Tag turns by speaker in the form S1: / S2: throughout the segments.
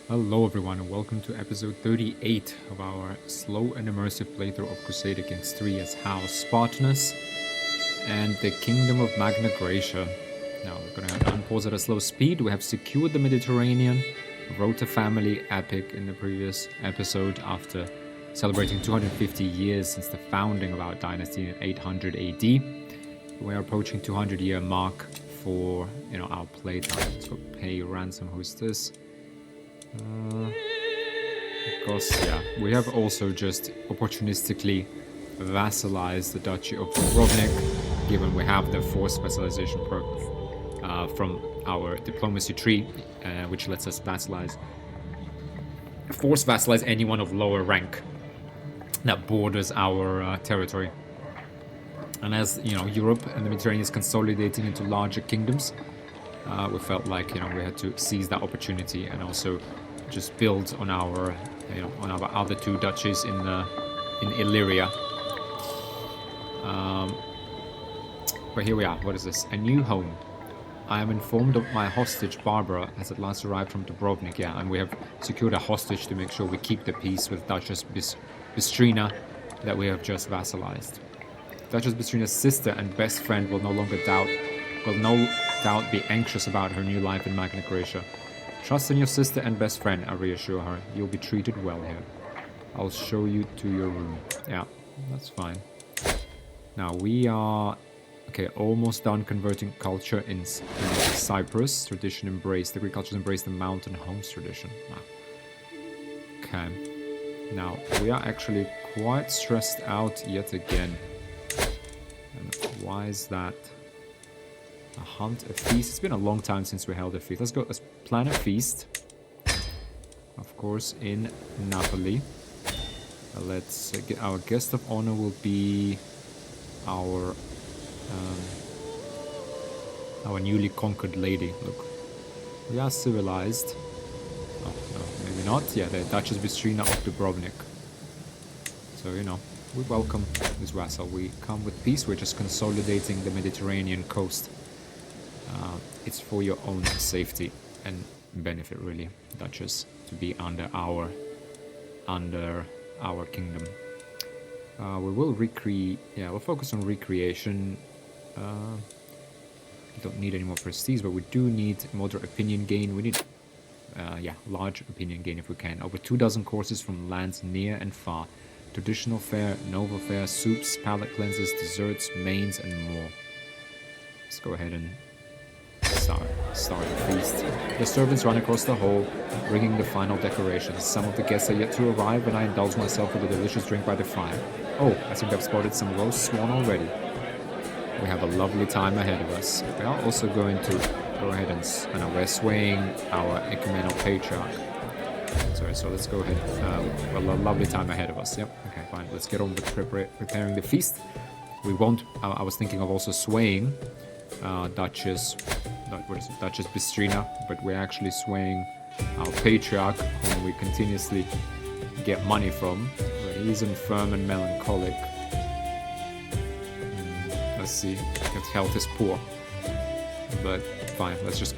S1: Hello everyone and welcome to episode 38 of our slow and immersive playthrough of Crusader Kings 3 as House Spartenos and the Kingdom of Magna Graecia. Now we're going to unpause at a slow speed. We have secured the Mediterranean, wrote a family epic in the previous episode after celebrating 250 years since the founding of our dynasty in 800 AD. We are approaching 200-year mark for our playtime. Let's go pay ransom. Who's this? Because, yeah, we have also just opportunistically vassalized the Duchy of Dubrovnik, given we have the forced vassalization perk from our diplomacy tree, which lets us force vassalize anyone of lower rank that borders our territory. And as, Europe and the Mediterranean is consolidating into larger kingdoms, we felt like, we had to seize that opportunity and also just build on our, on our other two duchies in Illyria. But here we are. What is this? A new home. I am informed of my hostage, Barbara, has at last arrived from Dubrovnik. Yeah, and we have secured a hostage to make sure we keep the peace with Duchess Bistrina that we have just vassalized. Duchess Bistrina's sister and best friend will no doubt be anxious about her new life in Magna Graecia. Trust in your sister and best friend, I reassure her. You'll be treated well here. I'll show you to your room. Yeah, that's fine. Now we are, almost done converting culture in Cyprus. Tradition embraced. The Greek cultures embrace the mountain homes tradition. Okay. Now we are actually quite stressed out yet again. And why is that? A hunt, a feast. It's been a long time since we held a feast. Let's plan a feast. Of course, in Napoli. Let's get our guest of honor will be our newly conquered lady. Look, we are civilized. Oh, no, maybe not. Yeah, the Duchess Bistrina of Dubrovnik. So, we welcome this vassal. We come with peace. We're just consolidating the Mediterranean coast. It's for your own safety and benefit, really, Duchess, to be under our kingdom. We will recreate. Yeah, we'll focus on recreation. We don't need any more prestige, but we do need moderate opinion gain. We need, large opinion gain if we can. Over 24 courses from lands near and far. Traditional fare, novel fare, soups, palate cleansers, desserts, mains, and more. Let's go ahead and start the feast. The servants run across the hall, bringing the final decorations. Some of the guests are yet to arrive, and I indulge myself with a delicious drink by the fire. Oh, I think I've spotted some roast swan already. We have a lovely time ahead of us. We are also going to go ahead and we're swaying our ecumenal patriarch. Sorry, so let's go ahead. A lovely time ahead of us. Yep. Okay, fine. Let's get on with preparing the feast. We won't. I was thinking of also swaying Duchess Bistrina, but we're actually swaying our patriarch, whom we continuously get money from. He's infirm and melancholic. Let's see, his health is poor. But fine, let's just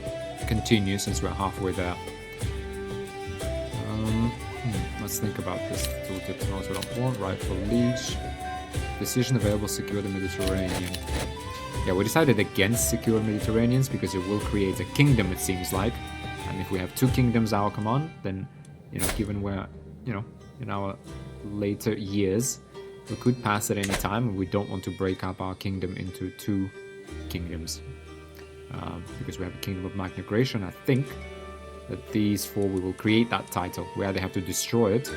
S1: continue since we're halfway there. Let's think about this. Tooltip we don't want. Rightful liege. Decision available, secure the Mediterranean. Yeah, we decided against secure Mediterraneans because it will create a kingdom, it seems like. And if we have two kingdoms at our command, then, given we're, in our later years, we could pass at any time, and we don't want to break up our kingdom into two kingdoms. Because we have a Kingdom of Magna Graecia, and I think that these four, we will create that title. We either have to destroy it,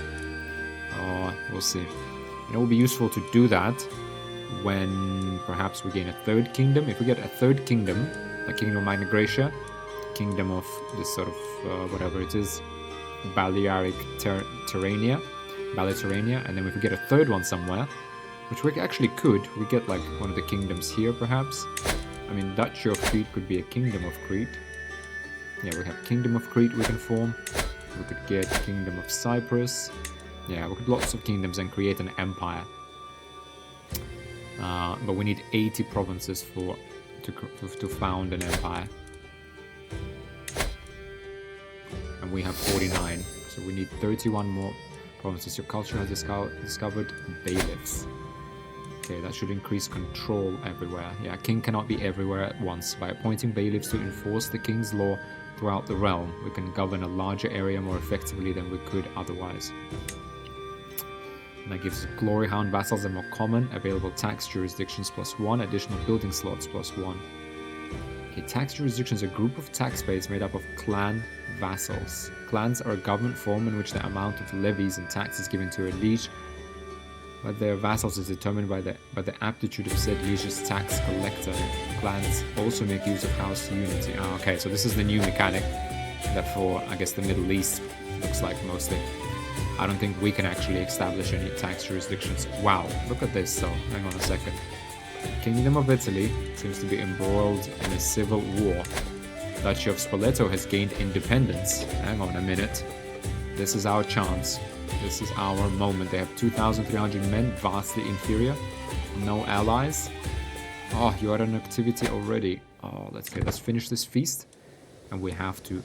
S1: or we'll see. And it will be useful to do that when perhaps we gain a third kingdom. If we get a third kingdom, like Kingdom of Magna Graecia, Kingdom of this sort of, whatever it is, Balearic Terrania, and then if we get a third one somewhere, which we actually could, we get like one of the kingdoms here perhaps. I mean, Duchy of Crete could be a Kingdom of Crete. Yeah, we have Kingdom of Crete we can form. We could get Kingdom of Cyprus. Yeah, we could lots of kingdoms and create an empire. But we need 80 provinces to found an empire. And and we have 49. So we need 31 more provinces. Your culture has discovered bailiffs. Okay, that should increase control everywhere. Yeah, king cannot be everywhere at once. By appointing bailiffs to enforce the king's law throughout the realm, we can govern a larger area more effectively than we could otherwise. And that gives glory hound vassals a more common, available tax jurisdictions +1, additional building slots +1. Okay, tax jurisdictions are a group of taxpayers made up of clan vassals. Clans are a government form in which the amount of levies and taxes given to a liege by their vassals is determined by the aptitude of said liege's tax collector. Clans also make use of house unity. Ah, okay, so this is the new mechanic that for, I guess, the Middle East looks like mostly. I don't think we can actually establish any tax jurisdictions. Wow, look at this though. Hang on a second. Kingdom of Italy seems to be embroiled in a civil war. Duchy of Spoleto has gained independence. Hang on a minute. This is our chance. This is our moment. They have 2,300 men, vastly inferior. No allies. Oh, you are in activity already. Oh, let's finish this feast. And we have to...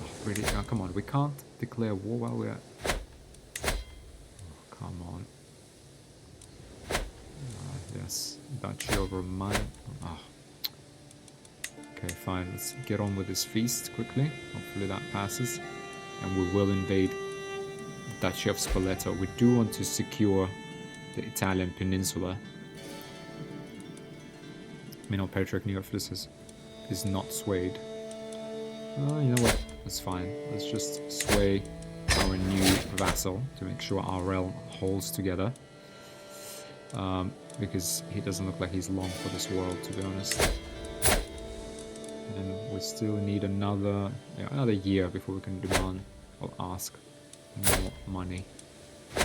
S1: Oh, really? Oh, come on, we can't declare war while we're... Oh, come on. Yes, Duchy over mine. Oh. Okay, fine. Let's get on with this feast quickly. Hopefully that passes. And we will invade Duchy of Spoleto. We do want to secure the Italian peninsula. Minor Patriarch Neophysis is not swayed. Oh, you know what? That's fine. Let's just sway our new vassal to make sure our realm holds together. Because he doesn't look like he's long for this world, to be honest. And we still need another year before we can demand or ask more money.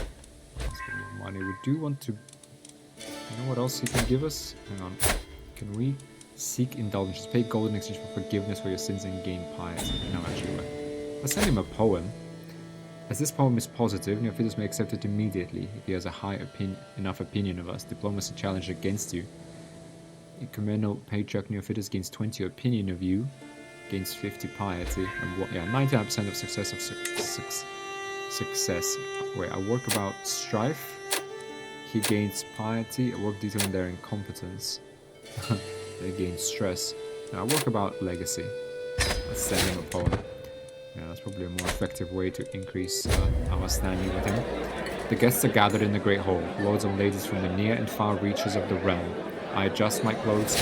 S1: We do want to... You know what else he can give us? Hang on. Can we seek indulgence? Pay gold in exchange for forgiveness for your sins and gain piety. No, actually, wait. Let's send him a poem. As this poem is positive, Neophytus may accept it immediately if he has a high enough opinion of us. Diplomacy challenge against you. Ecumenical Patriarch Neophytus gains 20 opinion of you, gains 50 piety, and what? Yeah, 99% of success success. Wait, I work about strife. He gains piety. I work determine their incompetence. They gain stress. Now I work about legacy. Let's send him a poem. Yeah, that's probably a more effective way to increase our standing with him. The guests are gathered in the great hall, lords and ladies from the near and far reaches of the realm. I adjust my clothes.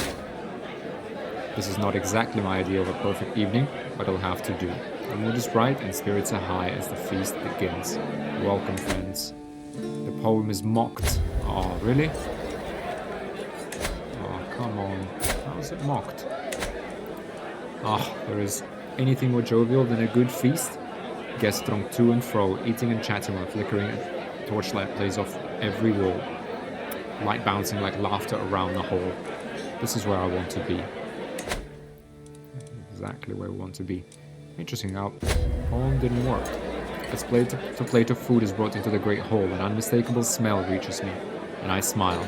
S1: This is not exactly my idea of a perfect evening, but it'll have to do. The mood is bright and spirits are high as the feast begins. Welcome, friends. The poem is mocked. Oh, really? Oh, come on. How is it mocked? Ah, there is anything more jovial than a good feast? Guests throng to and fro, eating and chatting while flickering torchlight plays off every wall. Light bouncing like laughter around the hall. This is where I want to be. Exactly where we want to be. Interesting how poem didn't work. As plate of food is brought into the great hall, an unmistakable smell reaches me, and I smile.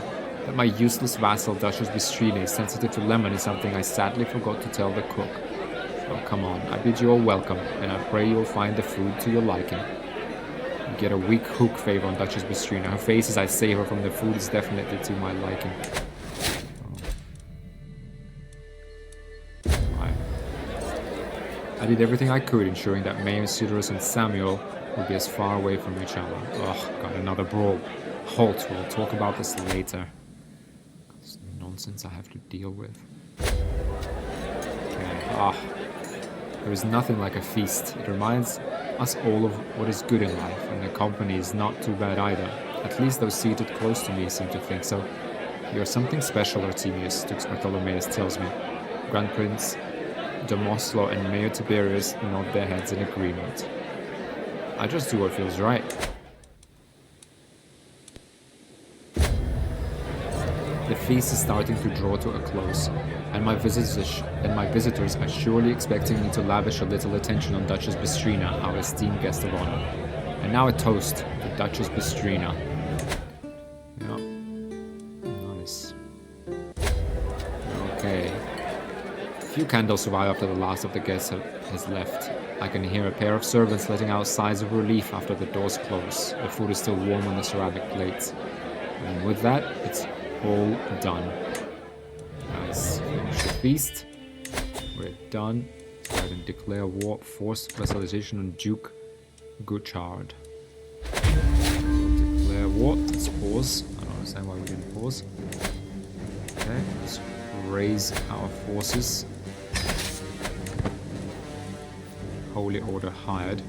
S1: That my useless vassal Duchess Bistrina is sensitive to lemon is something I sadly forgot to tell the cook. Oh, come on, I bid you all welcome, and I pray you will find the food to your liking. You get a weak hook favor on Duchess Bistrina. Her face as I savor from the food is definitely to my liking. I did everything I could, ensuring that Mayor Sidorus and Samuel would be as far away from each other. Ugh, got another brawl. Halt, we'll talk about this later. It's nonsense I have to deal with. Okay, there is nothing like a feast. It reminds us all of what is good in life, and the company is not too bad either. At least those seated close to me seem to think so. You are something special, Artemius, Dux Bartholomeus tells me. Grand Prince Demoslo and Mayor Tiberius nod their heads in agreement. I just do what feels right. The feast is starting to draw to a close, and my visitors are surely expecting me to lavish a little attention on Duchess Bistrina, our esteemed guest of honor. And now a toast to Duchess Bistrina. Yeah. Nice. Okay. Few candles survive after the last of the guests has left. I can hear a pair of servants letting out sighs of relief after the doors close. The food is still warm on the ceramic plates. And with that, it's all done. Let's finish the feast. We're done. Go ahead and declare war. Forced vassalization on Duke Guchard. Declare war. Let's pause. I don't understand why we didn't pause. Okay, let's raise our forces. Holy Order hired.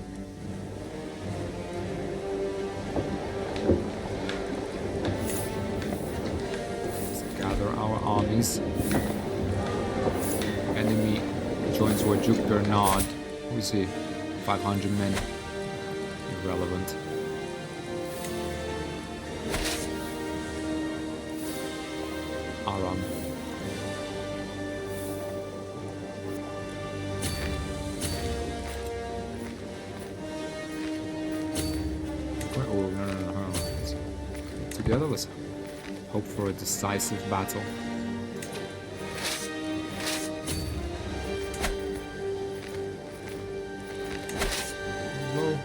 S1: Let's gather our armies. Enemy joins war Duke Bernard. Who is he? 500 men. Irrelevant. Aram. Oh, no. Let's get together. Let's hope for a decisive battle. Well,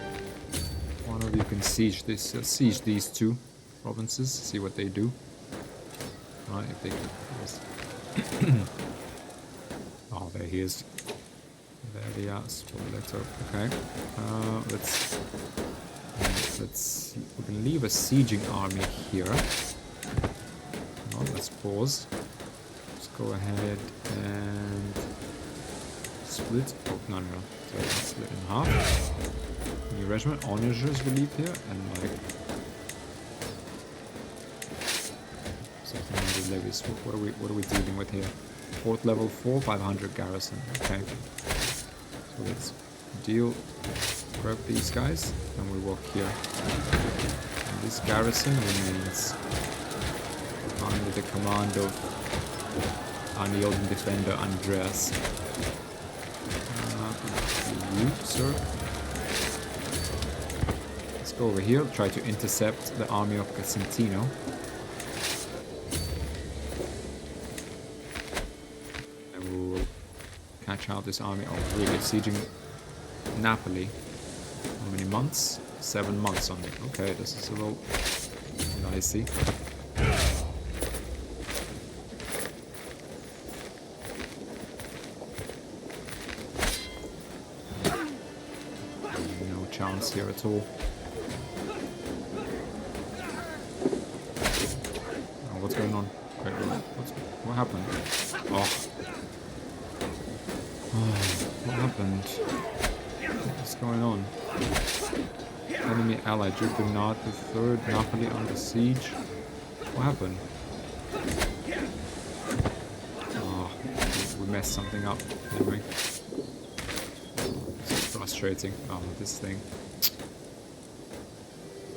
S1: one of you can siege these two provinces. See what they do. Right, if they can. Oh, there he is. There they are. Spoleto. Okay. Let's see. We can leave a sieging army here. No, let's pause. Let's go ahead and split. Oh, no. So let's split in half. New regiment, onagers we leave here, and like 700 levies. What are we dealing with here? Fort level 4, 500 garrison. Okay. So let's deal. Grab these guys, and we walk here. And this garrison remains under the command of unyielding defender Andreas. You, sir. Let's go over here, try to intercept the army of Casentino. And we will catch out this army. Oh, really? Sieging Napoli. How many months? 7 months on it. Okay, this is a little dicey. No chance here at all. Oh, what's going on? Wait, what happened? What happened? What's going on? Enemy ally, Duke Bernard III, Napoli under siege. What happened? Oh, we messed something up, didn't we? It's frustrating. Oh, this thing.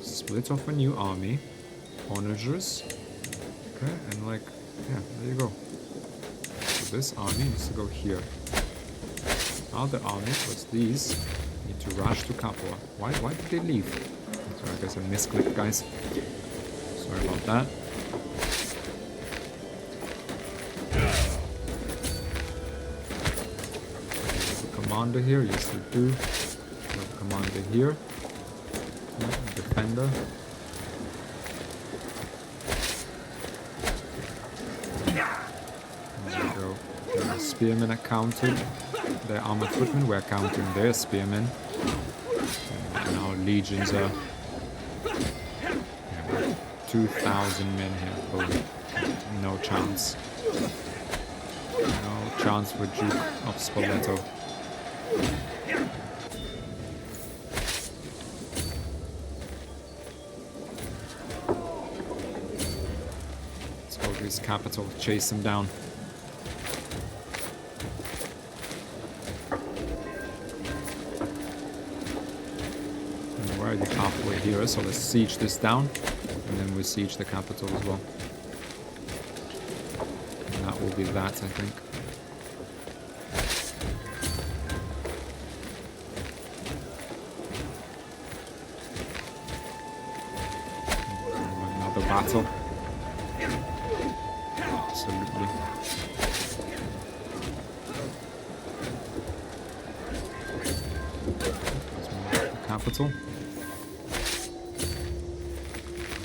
S1: Split off a new army. Onagers. Okay, and like, yeah, there you go. So this army needs to go here. Other armies, what's these? Need to rush to Capua. Why did they leave? So I guess I misclicked, guys. Sorry about that. The commander here, yes they do. The commander here. Yeah, defender. There we go. The spearmen are counted. Their armored footmen, we're counting their spearmen. And our legions are 2,000 men here. Oh, no chance. No chance for Duke of Spoleto. Let's go to his capital, chase him down. Halfway here, so let's siege this down, and then we siege the capital as well. And that will be that, I think. Another battle. Absolutely. capital.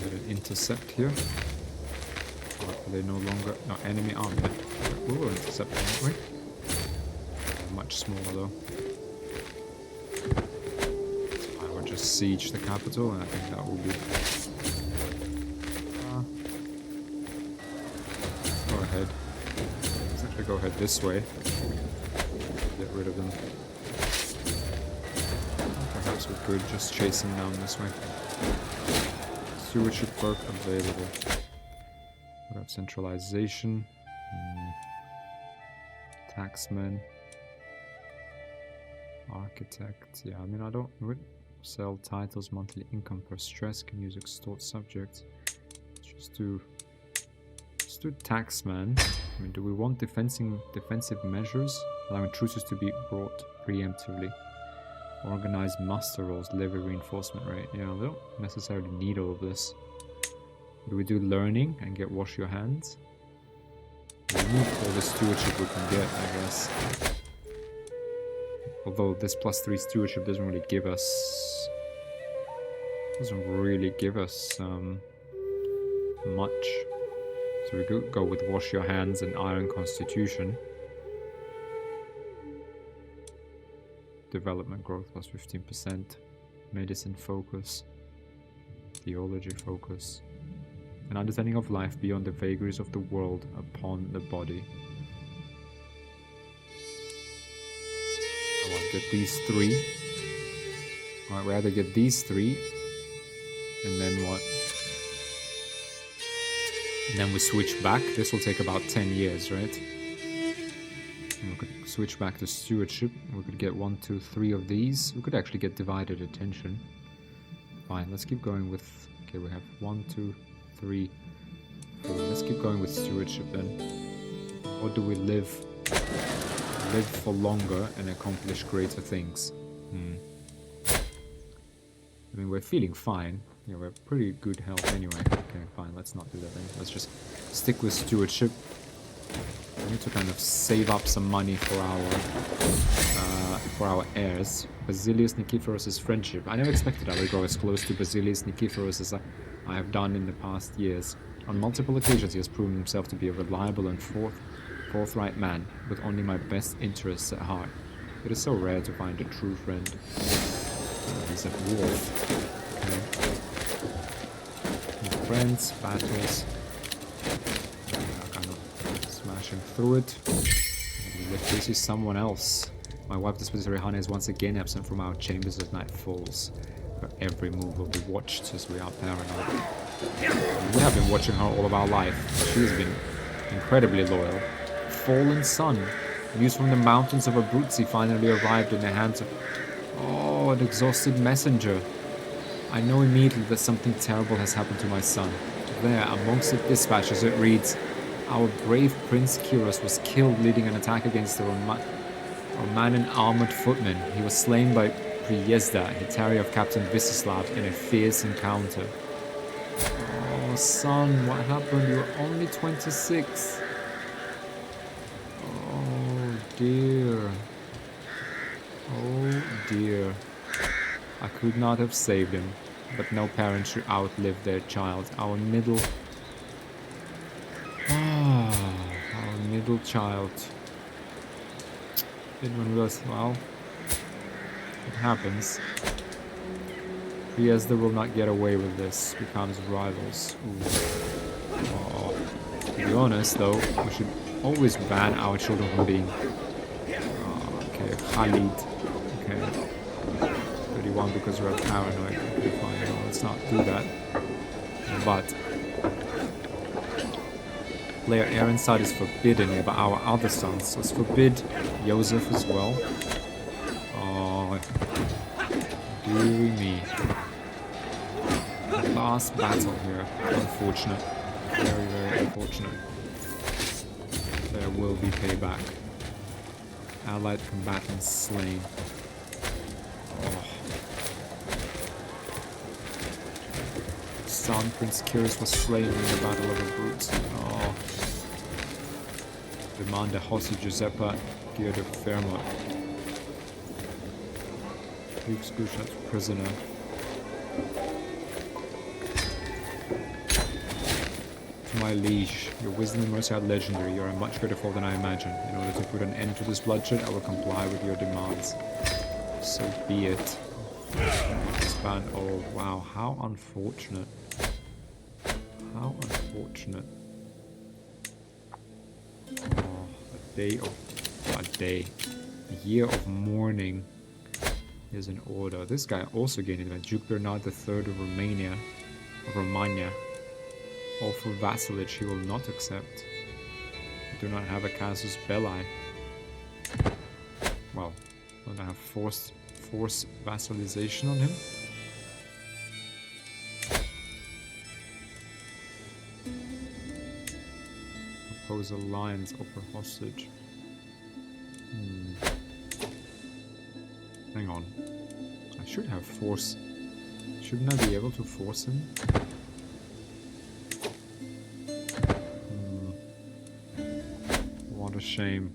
S1: Get an intercept here. Or are they no longer... No, enemy army. We were intercepting, weren't we? Much smaller though. I would just siege the capital, and I think that will be... go ahead. Let's actually go ahead this way. Get rid of them. Perhaps we could just chase them down this way. Stewardship perk available. We have centralization. Taxman. Architect. Yeah, I mean, I don't sell titles, monthly income per stress, can use extort subjects. Let's do taxman. I mean, do we want defensive measures? Allowing intruders to be brought preemptively. Organized muster rolls, levy reinforcement rate. Yeah, they don't necessarily need all of this. Do we do learning and get wash your hands? We need all the stewardship we can get, I guess. Although this +3 stewardship doesn't really give us much. So we could go with wash your hands and iron constitution. Development growth +15%. Medicine focus. Theology focus. An understanding of life beyond the vagaries of the world upon the body. I want to get these 3. Alright, we either get these 3, and then what? And then we switch back. This will take about 10 years, right? And we could switch back to stewardship. We could get 1, 2, 3 of these. We could actually get divided attention. Fine, let's keep going with... Okay, we have 1, 2, 3, 4. Let's keep going with stewardship then. Or do we live for longer and accomplish greater things? I mean, we're feeling fine. Yeah, we're pretty good health anyway. Okay, fine, let's not do that then. Let's just stick with stewardship. We need to kind of save up some money for our heirs. Basilius Nikiforos' friendship. I never expected I would go as close to Basilius Nikiforos as I have done in the past years. On multiple occasions he has proven himself to be a reliable and forthright man, with only my best interests at heart. It is so rare to find a true friend. He's a wolf. Okay. Friends, battles. Kind of smashing through it. This is someone else. My wife, the Spitzer Hana, is once again absent from our chambers as night falls. Her every move will be watched as we are paranoid. We have been watching her all of our life. She has been incredibly loyal. Fallen sun, news from the mountains of Abruzzi finally arrived in the hands of... Oh, an exhausted messenger. I know immediately that something terrible has happened to my son. There, amongst the dispatches, it reads, our brave Prince Kyros was killed leading an attack against the Romanan armored footman. He was slain by Priezda, Hetari of Captain Visislav, in a fierce encounter. Oh, son, what happened? You were only 26. Oh, dear. Oh, dear. I could not have saved him, but no parent should outlive their child. Our middle child. Didn't realize, well, it happens. Priezda will not get away with this. Becomes rivals. Oh. To be honest, though, we should always ban our children from being... okay, Khalid. Okay. 31 because we're paranoid. Okay, fine, no, let's not do that. But player Aaron's is forbidden, but our other sons, let's forbid Joseph as well. Oh, dearie me. The last battle here. Unfortunate. Very, very unfortunate. There will be payback. Allied combatants slain. Oh. Son Prince Kyros was slain in the Battle of Abruzzi. Oh. Commander Jose Giuseppe Giodo Fermo. Duke's Gushats prisoner. To my liege, your wisdom and mercy are legendary. You are a much greater foe than I imagine. In order to put an end to this bloodshed, I will comply with your demands. So be it. Expand. Oh, wow. How unfortunate. How unfortunate. Oh, a year of mourning is in order. This guy also gained it. Duke Bernard III of Romagna. Or for vassalage he will not accept. I do not have a casus belli. Well, don't I have force vassalization on him? Oppose alliance, offer hostage. Hang on. I should have force. Shouldn't I be able to force him? What a shame.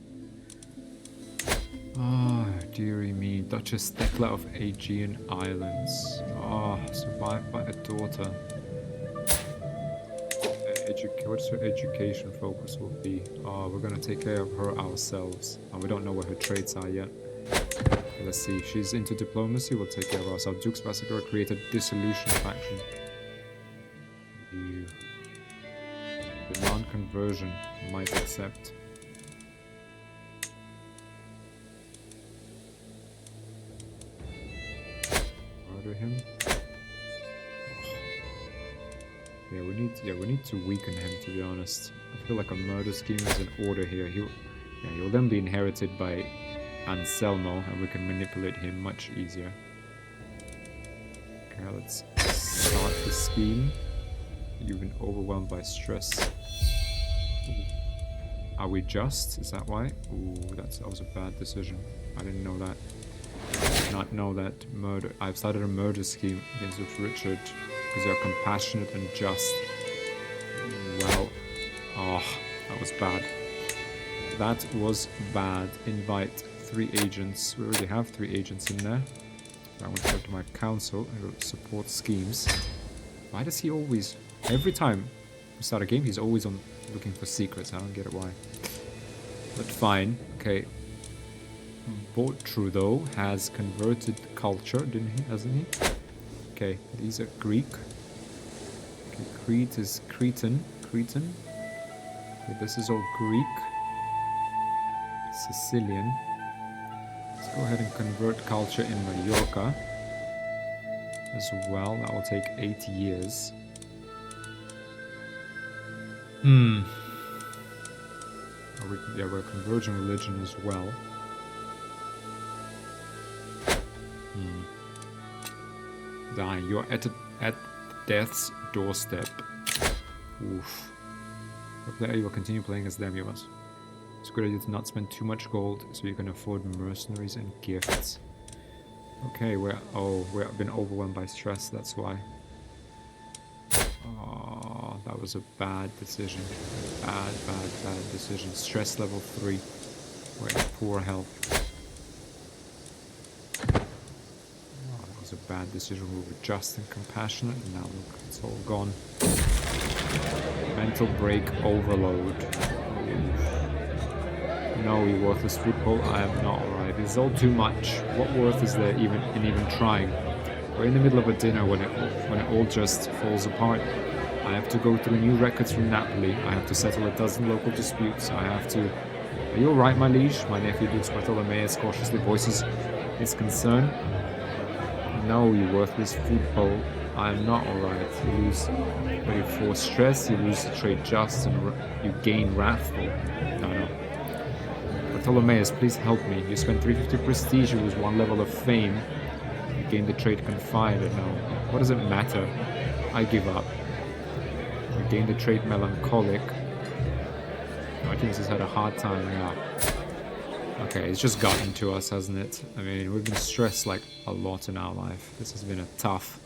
S1: Ah, dearie me. Duchess Thekla of Aegean Islands. Ah, survived by a daughter. What's her education focus will be? Oh, we're gonna take care of her ourselves. And we don't know what her traits are yet. Okay, let's see. She's into diplomacy. We'll take care of ourselves. Duke's Massacre created dissolution faction. You demand conversion. Might accept. Murder him. Yeah, we need to weaken him, to be honest. I feel like a murder scheme is in order here. He'll then be inherited by Anselmo, and we can manipulate him much easier. Okay, let's start the scheme. You've been overwhelmed by stress. Ooh. Are we just? Is that why? Ooh, that was a bad decision. I didn't know that. I did not know that murder. I've started a murder scheme against Richard. Because you're compassionate and just. Well, oh, that was bad. That was bad. Invite 3 agents. We already have 3 agents in there. I want to go to my council and support schemes. Why does he always... Every time we start a game, he's always on looking for secrets. I don't get it why. But fine. Okay. Trudeau has converted culture, hasn't he? Okay, these are Greek. Okay, Crete is Cretan. Okay, this is all Greek. Sicilian. Let's go ahead and convert culture in Mallorca as well. That will take 8 years. We're converging religion as well. Dying. You're at death's doorstep. Oof. There you will continue playing as Demuas. It's a good idea to not spend too much gold so you can afford mercenaries and gifts. Okay, we've been overwhelmed by stress, that's why. Oh, that was a bad decision. Bad decision. Stress level 3. We're in poor health. A bad decision. We were just and compassionate, and now look, it's all gone. Mental break overload. No, you worthless football. I am not alright. This is all too much. What worth is there even trying? We're in the middle of a dinner when it all just falls apart. I have to go through new records from Napoli. I have to settle a dozen local disputes. I have to... Are you alright, my liege? My nephew Duke Spartenos cautiously voices his concern. No, you worthless football. I am not alright. You lose when you force stress, you lose the trait just, and you gain wrathful. No. Bartholomeus, please help me. You spend 350 prestige, you lose 1 level of fame. You gain the trait confided. No. What does it matter? I give up. You gain the trait melancholic. No, I think this has had a hard time, yeah. Okay, it's just gotten to us, hasn't it? I mean, we've been stressed like a lot in our life. This has been a tough...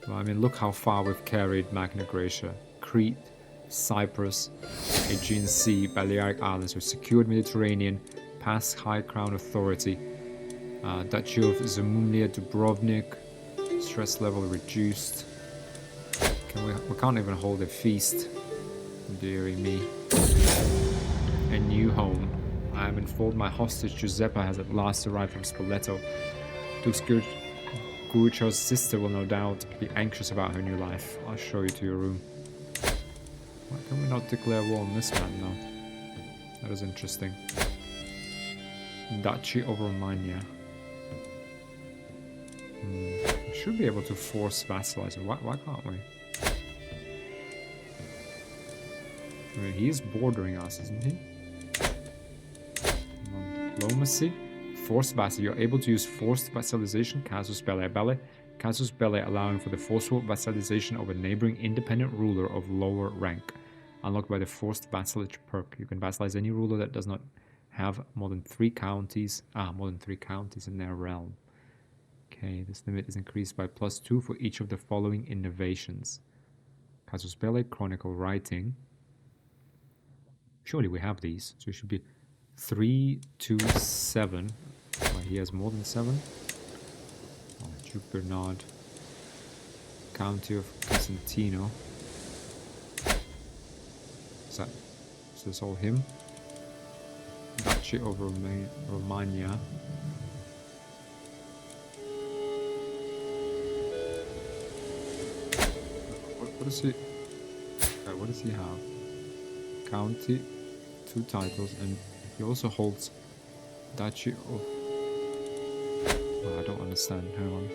S1: Well, I mean, look how far we've carried Magna Graecia. Crete, Cyprus, Aegean Sea, Balearic Islands. We've secured Mediterranean, passed High Crown Authority. Duchy of Zamumlia, Dubrovnik. Stress level reduced. We can't even hold a feast. Deary me. A new home. I am informed my hostage Giuseppa has at last arrived from Spoleto. Duke Gucci's sister will no doubt be anxious about her new life. I'll show you to your room. Why can we not declare war on this man now? That is interesting. Duchy of Romagna. We should be able to force vassalize him. Why can't we? I mean, he is bordering us, isn't he? Diplomacy. Forced vassal. You're able to use forced vassalization. Casus belli. Casus belli allowing for the forceful vassalization of a neighboring independent ruler of lower rank. Unlocked by the forced vassalage perk. You can vassalize any ruler that does not have more than 3 counties. More than 3 counties in their realm. Okay, this limit is increased by +2 for each of the following innovations. Casus belli, chronicle writing. Surely we have these, so it should be 3 to 7. Oh, he has more than 7. Oh, Duke Bernard. County of Casentino. Is this all him? Duchy of Romagna. What does he? Okay, what does he have? County, 2 titles, and he also holds Duchy of... Oh, I don't understand. Hang on.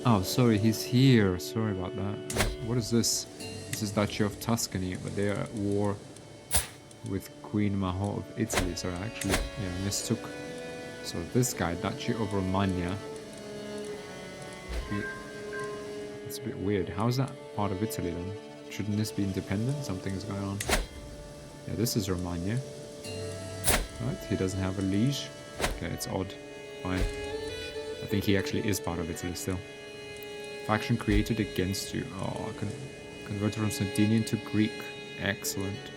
S1: Oh, sorry, he's here. Sorry about that. What is this? This is Duchy of Tuscany, but they are at war with Queen Maho of Italy. Sorry, I actually mistook. So this guy, Duchy of Romagna. It's a bit weird. How is that part of Italy then? Shouldn't this be independent? Something's going on. Yeah, this is Romagna. Right, he doesn't have a liege. Okay, it's odd. Fine. I think he actually is part of Italy still. Faction created against you. Oh, converted from Sardinian to Greek. Excellent.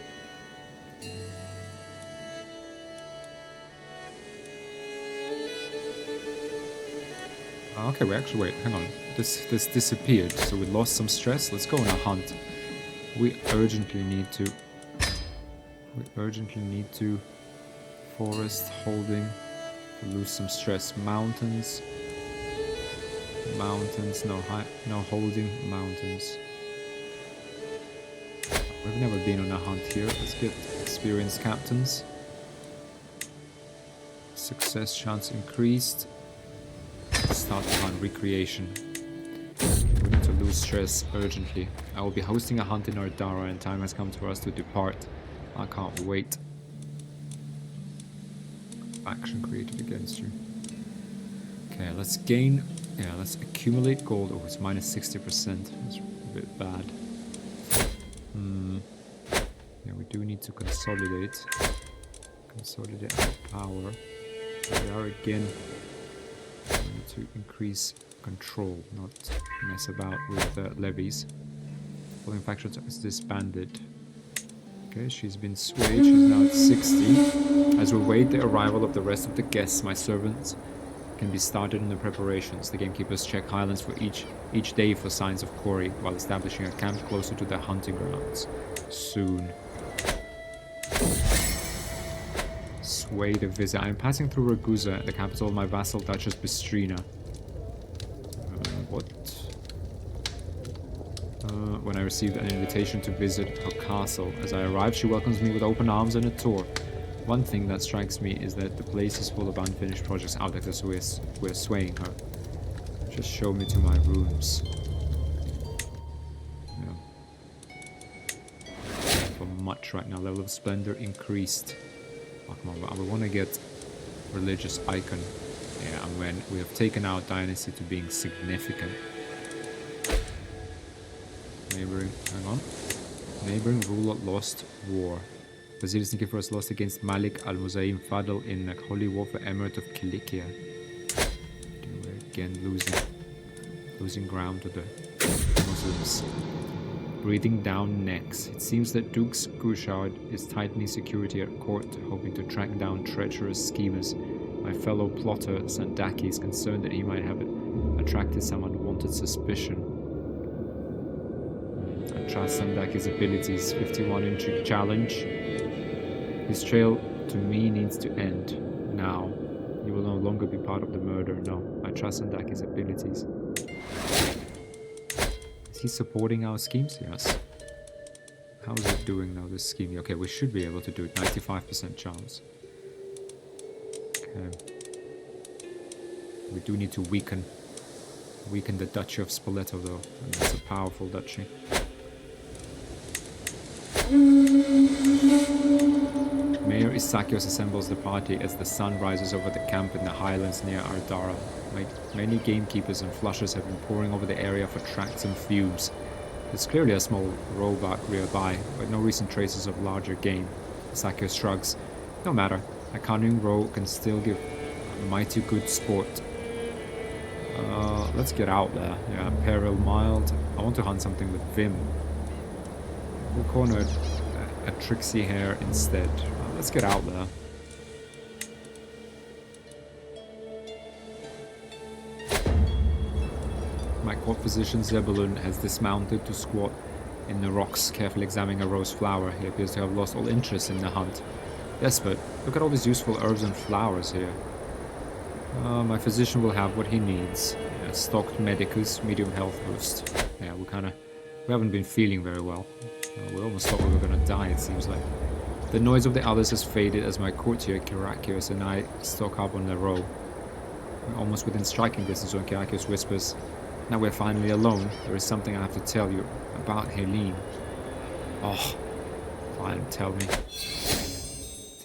S1: Okay, we actually wait. Hang on. This disappeared, so we lost some stress. Let's go on a hunt. We urgently need to. Forest holding. Lose some stress. Mountains. No holding. Mountains. We've never been on a hunt here. Let's get experienced captains. Success chance increased. Start on recreation. We need to lose stress urgently. I will be hosting a hunt in Ardara and time has come for us to depart. I can't wait. Faction created against you. Okay, let's accumulate gold. Oh, it's minus 60%. That's a bit bad. Yeah, we do need to consolidate. Consolidate our power. We are again. We need to increase control, not mess about with levies. Following faction is disbanded. Okay, she's been swayed. She's now at 60. As we wait the arrival of the rest of the guests, my servants can be started in the preparations. The gamekeepers check highlands for each day for signs of quarry, while establishing a camp closer to their hunting grounds. Soon. Sway the visit. I am passing through Ragusa, the capital of my vassal Duchess Bistrina. When I received an invitation to visit her castle. As I arrive, she welcomes me with open arms and a tour. One thing that strikes me is that the place is full of unfinished projects out there, so we're swaying her. Just show me to my rooms. Yeah. For much right now. Level of splendor increased. Oh, come on, we want to get religious icon. Yeah, and when we have taken our dynasty to being significant. Neighboring ruler lost war. Basilis Nicephorus lost against Malik al-Muzaim Fadl in a holy war for Emirate of Kilikia. We're again losing ground to the Muslims. breathing down necks. It seems that Duke Gouchard is tightening security at court, hoping to track down treacherous schemers. My fellow plotter, Sandaki, is concerned that he might have attracted some unwanted suspicion. I trust Sandaki's abilities. 51 intrigue challenge. His trail to me needs to end now. He will no longer be part of the murder. No, I trust Sandaki's abilities. Is he supporting our schemes? Yes. How is it doing now, this scheme? Okay, we should be able to do it. 95% chance. Okay. We do need to weaken the Duchy of Spoleto, though. And that's a powerful duchy. Mayor Isakios assembles the party as the sun rises over the camp in the highlands near Ardara. Many gamekeepers and flushers have been pouring over the area for tracts and fumes. There's clearly a small roebuck nearby, but no recent traces of larger game. Isakios shrugs. No matter, a cunning roe can still give mighty good sport. Let's get out there. Yeah, peril mild. I want to hunt something with vim. We'll corner a tricksy hare instead. Let's get out there. My court physician Zebulun has dismounted to squat in the rocks, carefully examining a rose flower. He appears to have lost all interest in the hunt. Desperate, look at all these useful herbs and flowers here. My physician will have what he needs. A stocked medicus, medium health boost. Yeah, we haven't been feeling very well. We almost thought we were gonna die, it seems like. The noise of the others has faded as my courtier Kyrakios and I stock up on the row. We're almost within striking distance when Kyrakios whispers, "Now we're finally alone. There is something I have to tell you about Helene." Oh, fine, tell me.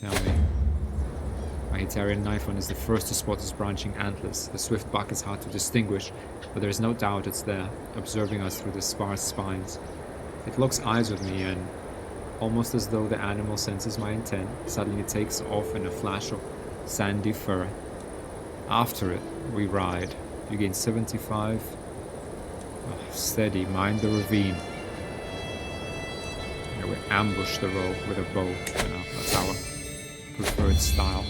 S1: Tell me. My Hetarian Nifon is the first to spot his branching antlers. The swift buck is hard to distinguish, but there is no doubt it's there, observing us through the sparse spines. It locks eyes with me and, almost as though the animal senses my intent, suddenly takes off in a flash of sandy fur. After it, we ride. You gain 75. Oh, steady, mind the ravine. Yeah, we ambush the row with a bow. That's our preferred style.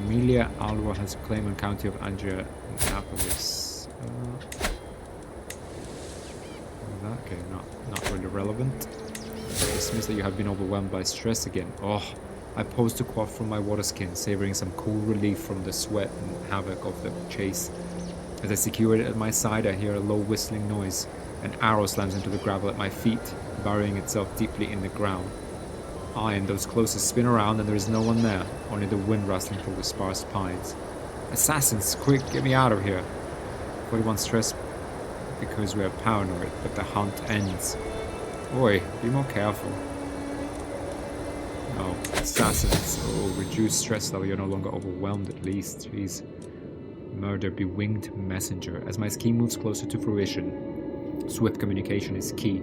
S1: Emilia Alwa has a claim on county of Annapolis. Okay, not really relevant. This means that you have been overwhelmed by stress again. Oh, I pose to quaff from my water skin, savoring some cool relief from the sweat and havoc of the chase. As I secure it at my side, I hear a low whistling noise. An arrow slams into the gravel at my feet, burying itself deeply in the ground. I and those closest spin around and there is no one there, only the wind rustling through the sparse pines. Assassins, quick, get me out of here. 41 stress because we are paranoid, but the hunt ends. Oi, be more careful. Oh, assassins. Oh, reduce stress level, you're no longer overwhelmed at least. Jeez. Murder, bewinged messenger. As my scheme moves closer to fruition, swift communication is key.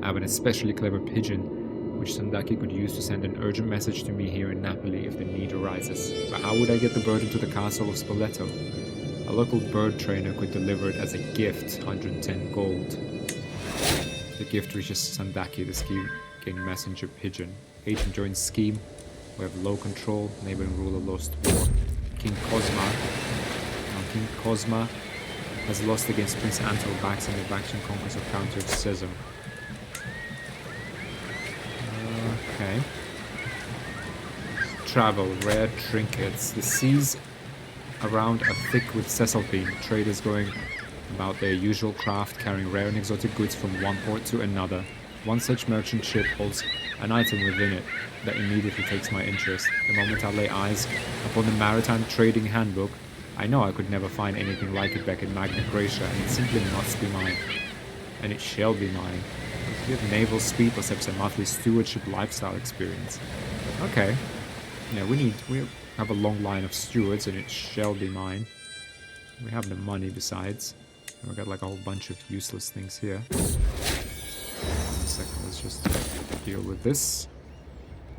S1: I have an especially clever pigeon, which Sandaki could use to send an urgent message to me here in Napoli if the need arises. But how would I get the bird into the castle of Spoleto? A local bird trainer could deliver it as a gift, 110 gold. The gift reaches Sandaki, the scheme gain messenger pigeon. Agent joins scheme. We have low control, neighboring ruler lost war. King Cosma has lost against Prince Anto Bax in the Baxian conquest of County of Cesar. Okay. Travel, rare trinkets. The seas around are thick with Cesalpine, traders going about their usual craft, carrying rare and exotic goods from one port to another. One such merchant ship holds an item within it that immediately takes my interest. The moment I lay eyes upon the Maritime Trading Handbook, I know I could never find anything like it back in Magna Graecia, and it simply must be mine. And it shall be mine. We have naval speed plus a monthly stewardship lifestyle experience. Okay. Yeah, we have a long line of stewards and it shall be mine. We have the money besides. And we got like a whole bunch of useless things here. One second, let's just deal with this.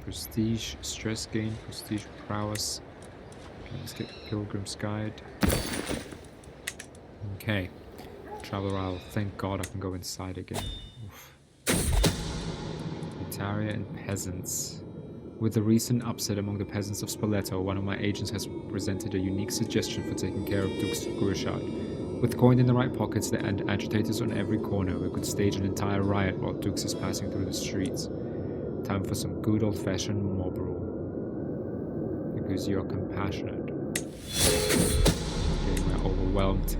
S1: Prestige, stress gain, prestige prowess. Okay, let's get Pilgrim's Guide. Okay. Travel aisle. Thank God I can go inside again. Oof. Proletariat and peasants. With the recent upset among the peasants of Spoleto, one of my agents has presented a unique suggestion for taking care of Duke Gurshad. With coin in the right pockets and agitators on every corner, we could stage an entire riot while Dukes is passing through the streets. Time for some good old-fashioned mob rule. Because you're compassionate. Okay, we're overwhelmed.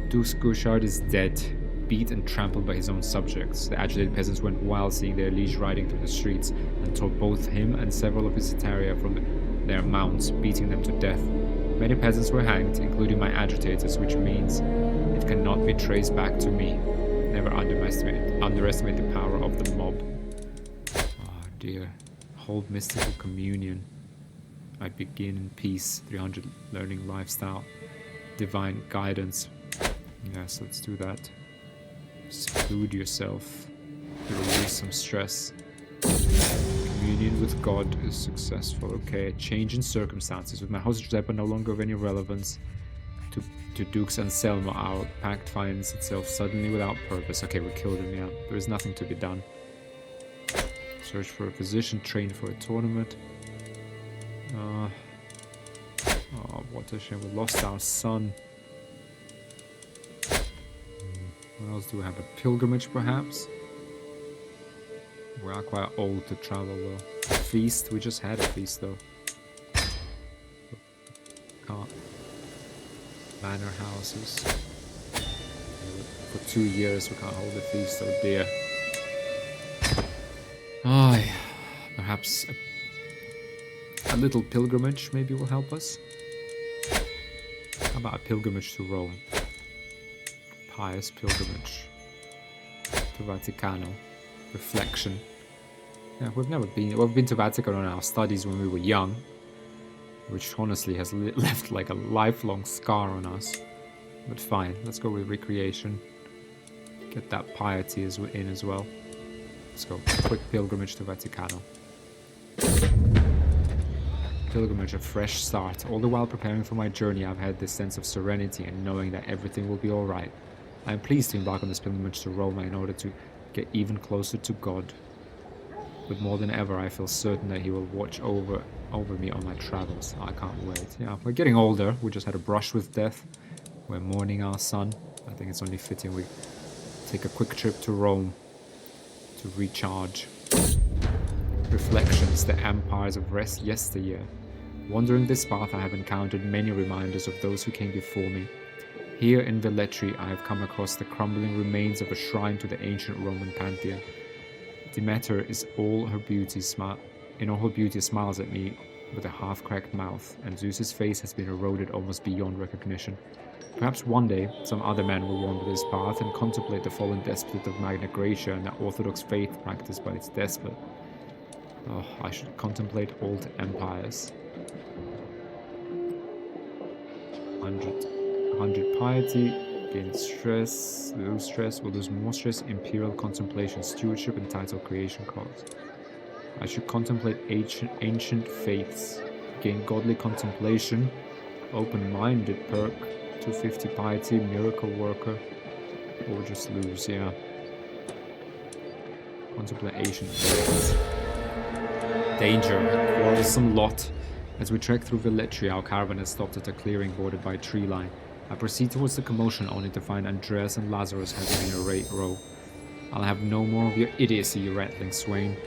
S1: Duke Gurshad is dead, beat and trampled by his own subjects. The agitated peasants went wild seeing their liege riding through the streets and tore both him and several of his hetaria from their mounts, beating them to death. Many peasants were hanged, including my agitators, which means it cannot be traced back to me. Never underestimate the power of the mob. Oh dear. Hold mystical communion. I begin in peace. 300 learning lifestyle. Divine guidance. Yes, let's do that. Seclude yourself to release some stress. Communion with God is successful. Okay, change in circumstances. With my host Giuseppe no longer of any relevance to Duke's Anselmo, our pact finds itself suddenly without purpose. Okay, we killed him, yeah. There is nothing to be done. Search for a physician, train for a tournament. Oh, what a shame. We lost our son. What else do we have? A pilgrimage, perhaps? We are quite old to travel, though. A feast? We just had a feast, though. Can't. Manor houses. For 2 years we can't hold a feast, oh dear. Oh, yeah. Perhaps a little pilgrimage maybe will help us. How about a pilgrimage to Rome? Pious pilgrimage to Vaticano. Reflection. Yeah, we've never been. We've been to Vatican on our studies when we were young, which honestly has left like a lifelong scar on us. But fine, let's go with recreation. Get that piety in as well. Let's go. Quick pilgrimage to Vaticano. Pilgrimage, a fresh start. All the while preparing for my journey, I've had this sense of serenity and knowing that everything will be alright. I am pleased to embark on this pilgrimage to Rome in order to get even closer to God. But more than ever, I feel certain that He will watch over me on my travels. I can't wait. Yeah, we're getting older. We just had a brush with death. We're mourning our son. I think it's only fitting we take a quick trip to Rome to recharge. Reflections, the empires of rest yesteryear. Wandering this path, I have encountered many reminders of those who came before me. Here in Velletri, I have come across the crumbling remains of a shrine to the ancient Roman pantheon. Demeter is all her beauty in all her beauty smiles at me with a half-cracked mouth, and Zeus's face has been eroded almost beyond recognition. Perhaps one day, some other man will wander this path and contemplate the fallen despot of Magna Graecia and the orthodox faith practiced by its despot. Oh, I should contemplate old empires. 100 piety, gain stress, we'll lose more stress, imperial contemplation, stewardship, and title creation cards. I should contemplate ancient faiths, gain godly contemplation, open-minded perk, 250 piety, miracle worker, or just lose, yeah. Contemplate ancient faiths. Danger, a quarrelsome lot. As we trek through Velletri, our caravan has stopped at a clearing bordered by a tree line. I proceed towards the commotion only to find Andreas and Lazarus having in a row. I'll have no more of your idiocy, you rattling swain.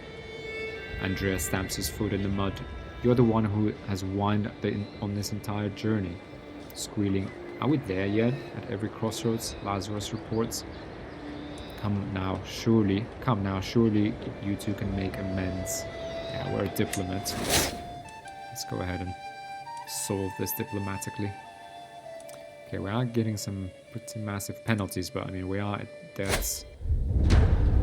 S1: Andreas stamps his foot in the mud. You're the one who has whined on this entire journey. Squealing, are we there yet? At every crossroads, Lazarus reports. Come now, surely you two can make amends. Yeah, we're a diplomat. Let's go ahead and solve this diplomatically. Okay, we are getting some pretty massive penalties, but I mean, we are at death's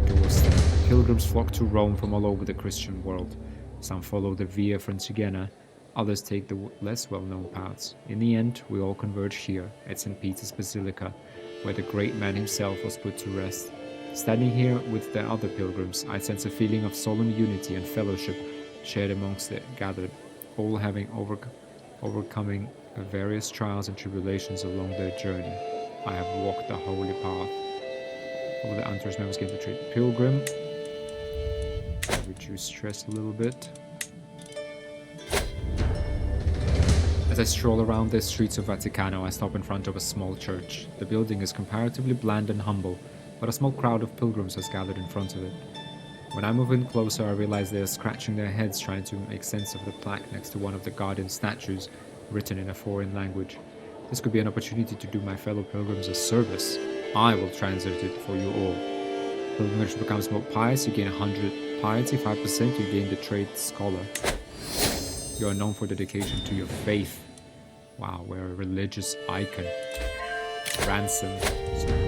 S1: doorstep. Pilgrims flock to Rome from all over the Christian world. Some follow the Via Francigena, others take the less well-known paths. In the end, we all converge here, at St. Peter's Basilica, where the great man himself was put to rest. Standing here with the other pilgrims, I sense a feeling of solemn unity and fellowship shared amongst the gathered, all having overcoming various trials and tribulations along their journey. I have walked the holy path. All the Antares members came to treat pilgrim. Reduce stress a little bit. As I stroll around the streets of Vaticano, I stop in front of a small church. The building is comparatively bland and humble, but a small crowd of pilgrims has gathered in front of it. When I move in closer, I realize they are scratching their heads trying to make sense of the plaque next to one of the guardian statues, written in a foreign language. This could be an opportunity to do my fellow pilgrims a service. I will translate it for you all. Pilgrimage becomes more pious, you gain 100 piety, 5% you gain the trait scholar. You are known for dedication to your faith. Wow, we're a religious icon. Ransom.